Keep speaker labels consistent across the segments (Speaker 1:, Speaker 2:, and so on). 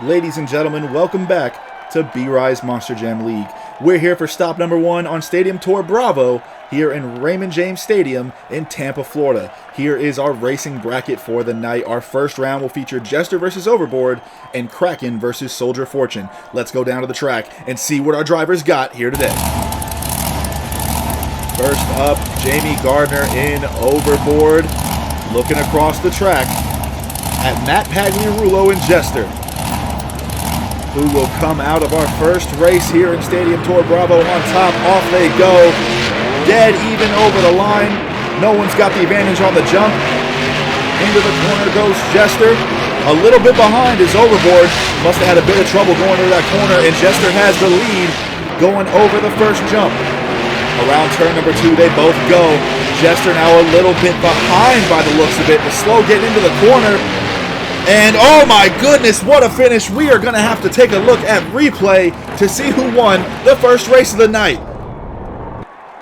Speaker 1: Ladies and gentlemen, welcome back to B-Rye's Monster Jam League. We're here for stop number 1 on Stadium Tour Bravo here in Raymond James Stadium in Tampa, Florida. Here is our racing bracket for the night. Our first round will feature Jester versus Overboard and Kraken versus Soldier Fortune. Let's go down to the track and see what our drivers got here today. First up, Jamie Gardner in Overboard, looking across the track at Matt Pagliarulo and Jester, who will come out of our first race here in Stadium Tour Bravo on top. Off they go, dead even over the line. No one's got the advantage on the jump. Into the corner goes Jester. A little bit behind is Overboard. Must have had a bit of trouble going into that corner, and Jester has the lead going over the first jump. Around turn number 2, they both go. Jester now a little bit behind by the looks of it, but slow getting into the corner. And oh my goodness, what a finish. We are going to have to take a look at replay to see who won the first race of the night.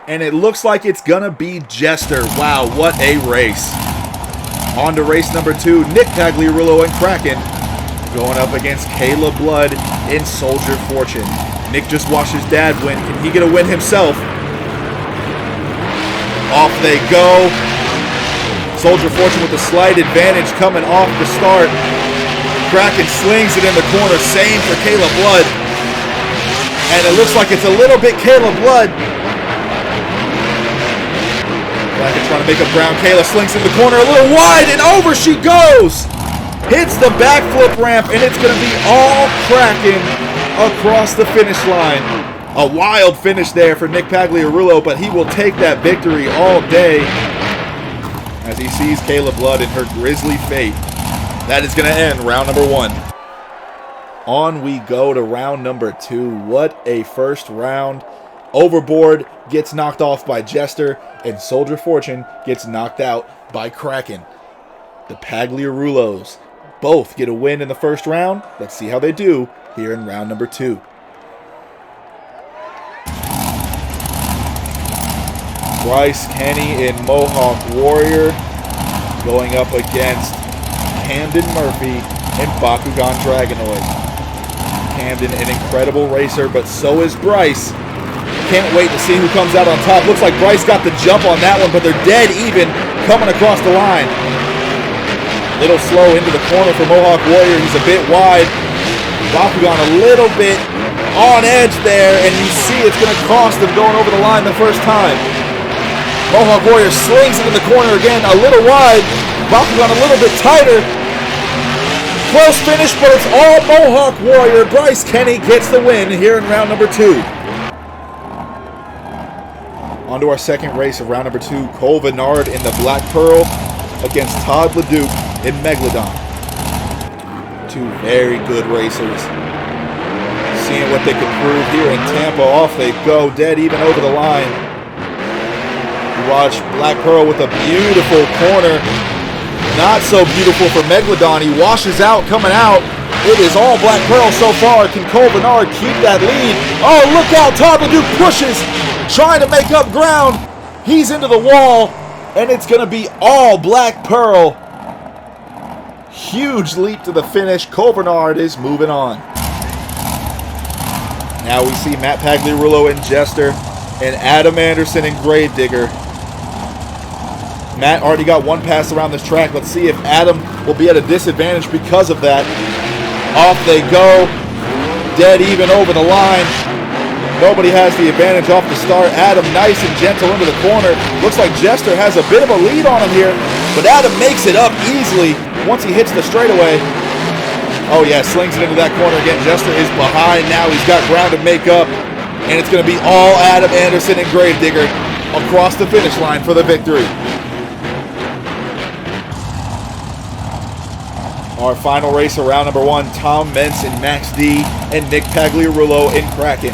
Speaker 1: And it looks like it's going to be Jester. Wow, what a race. On to race number 2, Nick Pagliarulo and Kraken going up against Caleb Blood in Soldier Fortune. Nick just watched his dad win. Can he get a win himself? Off they go. Soldier Fortune with a slight advantage coming off the start. Kraken slings it in the corner. Same for Caleb Blood. And it looks like it's a little bit Caleb Blood. Kraken trying to make up ground. Caleb slings in the corner a little wide, and over she goes. Hits the backflip ramp, and it's going to be all Kraken across the finish line. A wild finish there for Nick Pagliarulo, but he will take that victory all day as he sees Caleb Blood in her grisly fate. That is going to end round number 1. On we go to round number 2. What a first round. Overboard gets knocked off by Jester, and Soldier Fortune gets knocked out by Kraken. The Pagliarulos both get a win in the first round. Let's see how they do here in round number 2. Bryce Kenny in Mohawk Warrior going up against Camden Murphy in Bakugan Dragonoid. Camden, an incredible racer, but so is Bryce. Can't wait to see who comes out on top. Looks like Bryce got the jump on that one, but they're dead even coming across the line. Little slow into the corner for Mohawk Warrior. He's a bit wide. Bakugan a little bit on edge there, and you see it's going to cost him going over the line the first time. Mohawk Warrior slings it in the corner again, a little wide. Bakugan a little bit tighter. Close finish, but it's all Mohawk Warrior. Bryce Kenny gets the win here in round number 2. On to our second race of round number 2. Cole Vennard in the Black Pearl against Todd LeDuc in Megalodon. Two very good racers. Seeing what they can prove here in Tampa. Off they go, dead even over the line. Watch Black Pearl with a beautiful corner. Not so beautiful for Megalodon. He washes out, coming out. It is all Black Pearl so far. Can Cole Vennard keep that lead? Oh, look out. Todd LeDuc pushes, trying to make up ground. He's into the wall, and it's going to be all Black Pearl. Huge leap to the finish. Cole Vennard is moving on. Now we see Matt Pagliarulo and Jester and Adam Anderson and Gravedigger. Matt already got one pass around this track. Let's see if Adam will be at a disadvantage because of that. Off they go. Dead even over the line. Nobody has the advantage off the start. Adam nice and gentle into the corner. Looks like Jester has a bit of a lead on him here, but Adam makes it up easily once he hits the straightaway. Oh yeah, slings it into that corner again. Jester is behind now. He's got ground to make up, and it's going to be all Adam Anderson and Gravedigger across the finish line for the victory. Our final race of round number 1, Tom Mentz and Max D and Nick Pagliarulo in Kraken.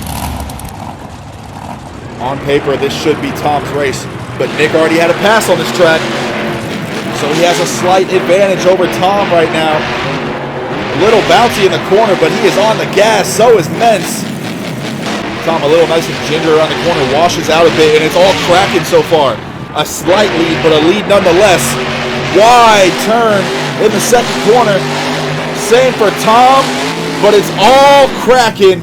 Speaker 1: On paper, this should be Tom's race, but Nick already had a pass on this track, so he has a slight advantage over Tom right now. A little bouncy in the corner, but he is on the gas, so is Mentz. Tom a little nice and ginger around the corner, washes out a bit, and it's all Kraken so far. A slight lead, but a lead nonetheless. Wide turn in the second corner. Same for Tom. but it's all cracking.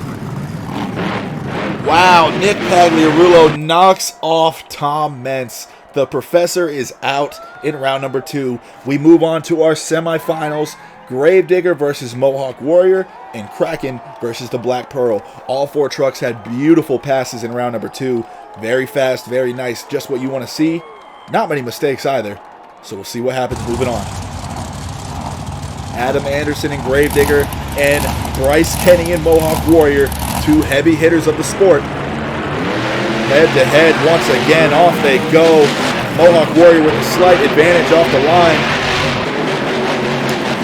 Speaker 1: Wow, Nick Pagliarulo knocks off Tom Meents. The professor is out in round number 2. We move on to our semifinals. Gravedigger versus Mohawk Warrior, and Kraken versus the Black Pearl. All 4 trucks had beautiful passes in round number 2. Very fast, very nice, just what you want to see. Not many mistakes either. So we'll see what happens moving on. Adam Anderson and Gravedigger, and Bryce Kenny and Mohawk Warrior, 2 heavy hitters of the sport. Head to head once again, off they go. Mohawk Warrior with a slight advantage off the line.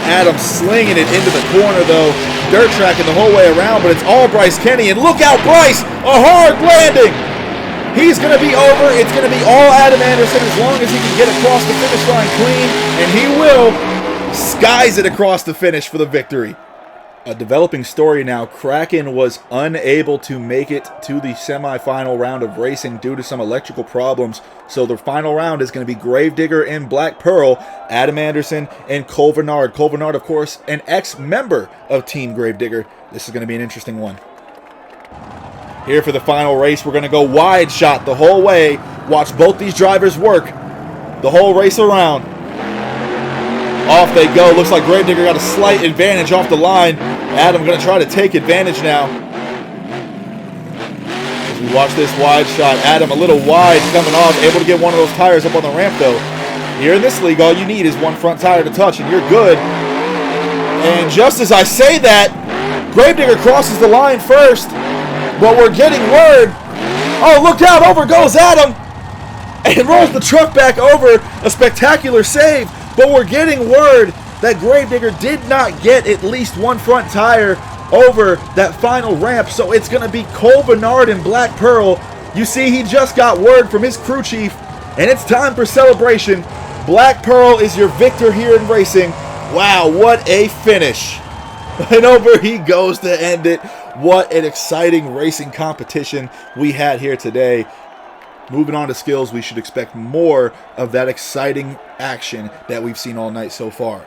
Speaker 1: Adam slinging it into the corner though. Dirt tracking the whole way around, but it's all Bryce Kenny. And look out, Bryce! A hard landing! He's going to be over. It's going to be all Adam Anderson as long as he can get across the finish line clean. And he will. Skies it across the finish for the victory. A developing story now. Kraken was unable to make it to the semifinal round of racing due to some electrical problems. So the final round is going to be Gravedigger and Black Pearl, Adam Anderson and Cole Vernard. Cole Vernard, of course, an ex-member of Team Gravedigger. This is going to be an interesting one. Here for the final race, we're going to go wide shot the whole way. Watch both these drivers work the whole race around. Off they go. Looks like Gravedigger got a slight advantage off the line. Adam going to try to take advantage now. As we watch this wide shot, Adam a little wide coming off, able to get one of those tires up on the ramp though. Here in this league, all you need is one front tire to touch and you're good. And just as I say that, Gravedigger crosses the line first, but we're getting word. Oh, look out, over goes Adam and rolls the truck back over. A spectacular save, but we're getting word that Gravedigger did not get at least one front tire over that final ramp, so it's going to be Cole Vernard and Black Pearl. You see, he just got word from his crew chief, and it's time for celebration. Black Pearl is your victor here in racing. Wow, what a finish. And over he goes to end it. What an exciting racing competition we had here today. Moving on to skills, we should expect more of that exciting action that we've seen all night so far.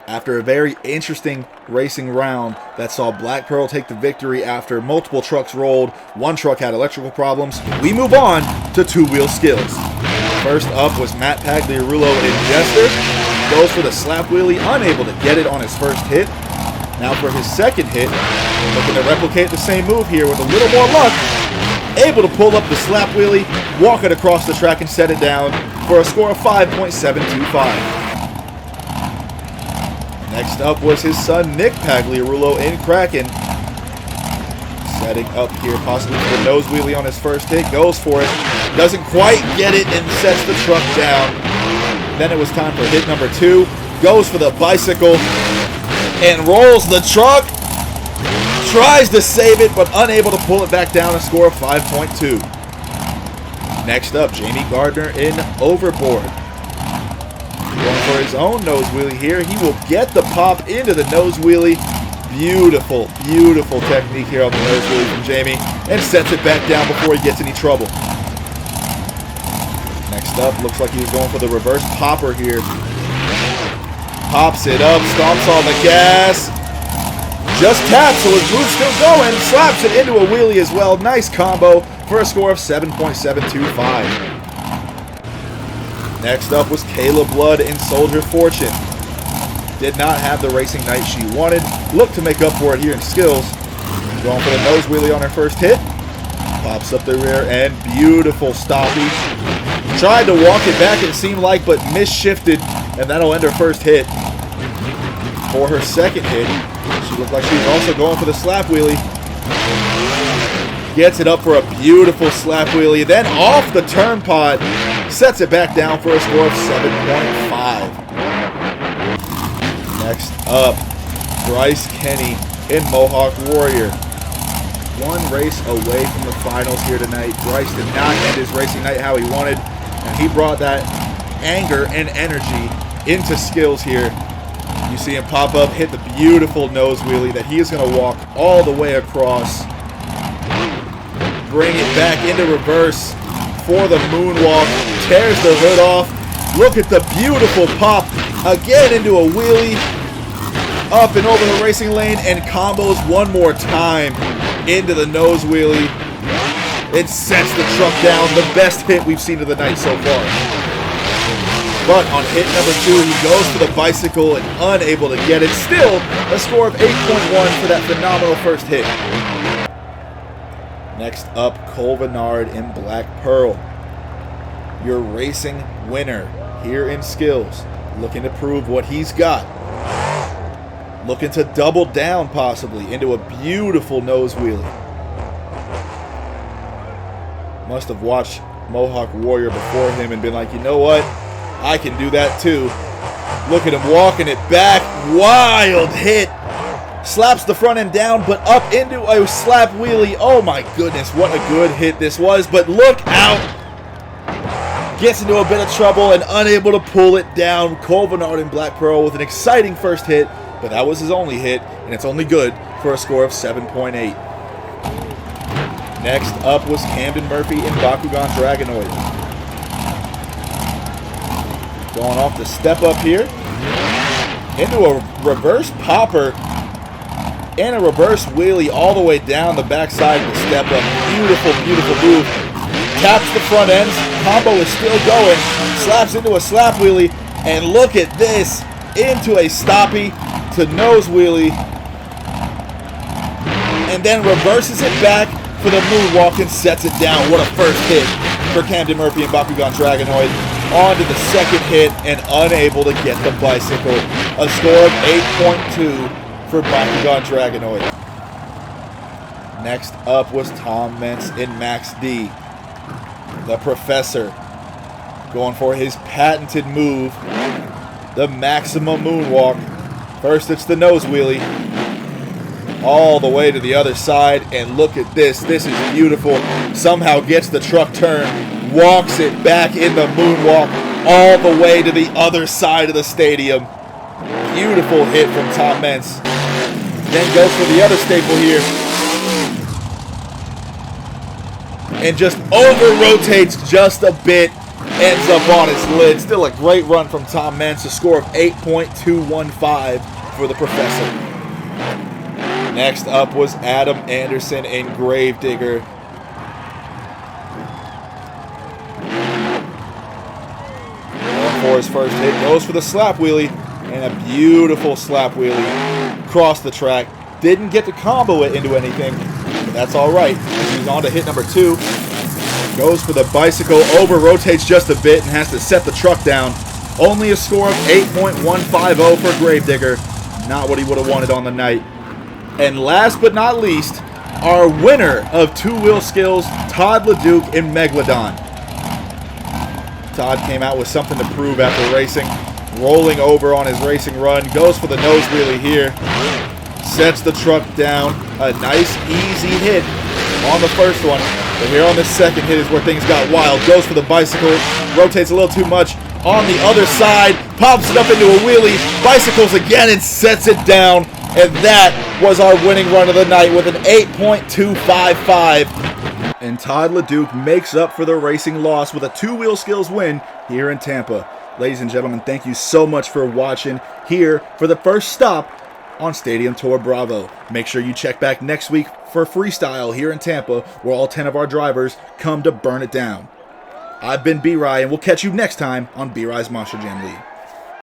Speaker 1: After a very interesting racing round that saw Black Pearl take the victory after multiple trucks rolled, one truck had electrical problems, we move on to two-wheel skills. First up was Matt Pagliarulo in Jester. Goes for the slap wheelie, unable to get it on his first hit. Now for his second hit, looking to replicate the same move here with a little more luck. Able to pull up the slap wheelie, walk it across the track and set it down for a score of 5.725. Next up was his son Nick Pagliarulo in Kraken. Setting up here possibly for the nose wheelie on his first hit, goes for it. Doesn't quite get it and sets the truck down. Then it was time for hit number 2. Goes for the bicycle and rolls the truck. Tries to save it, but unable to pull it back down, a score of 5.2. Next up, Jamie Gardner in Overboard. Going for his own nose wheelie here. He will get the pop into the nose wheelie. Beautiful, beautiful technique here on the nose wheelie from Jamie. And sets it back down before he gets any trouble. Next up, looks like he's going for the reverse popper here. Pops it up, stomps on the gas. Just taps, so his move's still going. Slaps it into a wheelie as well. Nice combo for a score of 7.725. Next up was Kayla Blood in Soldier Fortune. Did not have the racing night she wanted. Looked to make up for it here in skills. Going for the nose wheelie on her first hit. Pops up the rear end. Beautiful stoppage. Tried to walk it back, it seemed like, but misshifted, and that'll end her first hit. For her second hit, she looked like she was also going for the slap wheelie. Gets it up for a beautiful slap wheelie. Then off the turn pod. Sets it back down for a score of 7.5. Next up, Bryce Kenny in Mohawk Warrior. One race away from the finals here tonight. Bryce did not end his racing night how he wanted. And he brought that anger and energy into skills here. You see him pop up, hit the beautiful nose wheelie that he is going to walk all the way across. Bring it back into reverse for the moonwalk. Tears the hood off. Look at the beautiful pop. Again into a wheelie. up and over the racing lane and combos one more time into the nose wheelie. It sets the truck down, the best hit we've seen of the night so far. But on hit number 2, he goes for the bicycle and unable to get it. Still, a score of 8.1 for that phenomenal first hit. Next up, Cole Vennard in Black Pearl. Your racing winner here in skills. Looking to prove what he's got. Looking to double down possibly into a beautiful nose wheelie. Must have watched Mohawk Warrior before him and been like, you know what? I can do that too. Look at him walking it back. Wild hit. Slaps the front end down, but up into a slap wheelie. Oh my goodness, what a good hit this was. But look out. Gets into a bit of trouble and unable to pull it down. Cole Vennard in Black Pearl with an exciting first hit, but that was his only hit, and it's only good for a score of 7.8. Next up was Camden Murphy in Bakugan Dragonoid. Going off the step up here. Into a reverse popper and a reverse wheelie all the way down the backside of the step up. Beautiful, beautiful move. Taps the front ends. Combo is still going. Slaps into a slap wheelie. And look at this. Into a stoppie to nose wheelie. And then reverses it back for the moonwalk and sets it down. What a first hit for Camden Murphy and Bakugan Dragonoid. On to the second hit and unable to get the bicycle. A score of 8.2 for Bakugan Dragonoid. Next up was Tom Mentz in Max D. The Professor going for his patented move, the maximum moonwalk. First it's the nose wheelie all the way to the other side, and look at this. This is beautiful. Somehow gets the truck turned, walks it back in the moonwalk all the way to the other side of the stadium. Beautiful hit from Tom Mentz. Then goes for the other staple here. And just over-rotates just a bit. Ends up on his lid. Still a great run from Tom Mentz. A score of 8.215 for the Professor. Next up was Adam Anderson in Gravedigger. Going for his first hit. Goes for the slap wheelie. And a beautiful slap wheelie. Across the track. Didn't get to combo it into anything. But that's alright. He's on to hit number 2. Goes for the bicycle, over-rotates just a bit and has to set the truck down. Only a score of 8.150 for Gravedigger. Not what he would have wanted on the night. And last but not least, our winner of two-wheel skills, Todd LeDuc in Megalodon. Todd came out with something to prove after racing. Rolling over on his racing run. Goes for the nose wheelie here. Sets the truck down. A nice, easy hit on the first one. But here on the second hit is where things got wild. Goes for the bicycle. Rotates a little too much on the other side. Pops it up into a wheelie. Bicycles again and sets it down. And that was our winning run of the night with an 8.255. And Todd LeDuc makes up for the racing loss with a two-wheel skills win here in Tampa. Ladies and gentlemen, thank you so much for watching here for the first stop on Stadium Tour Bravo. Make sure you check back next week for freestyle here in Tampa, where all 10 of our drivers come to burn it down. I've been B-Rye, and we'll catch you next time on B-Rye's Monster Jam League.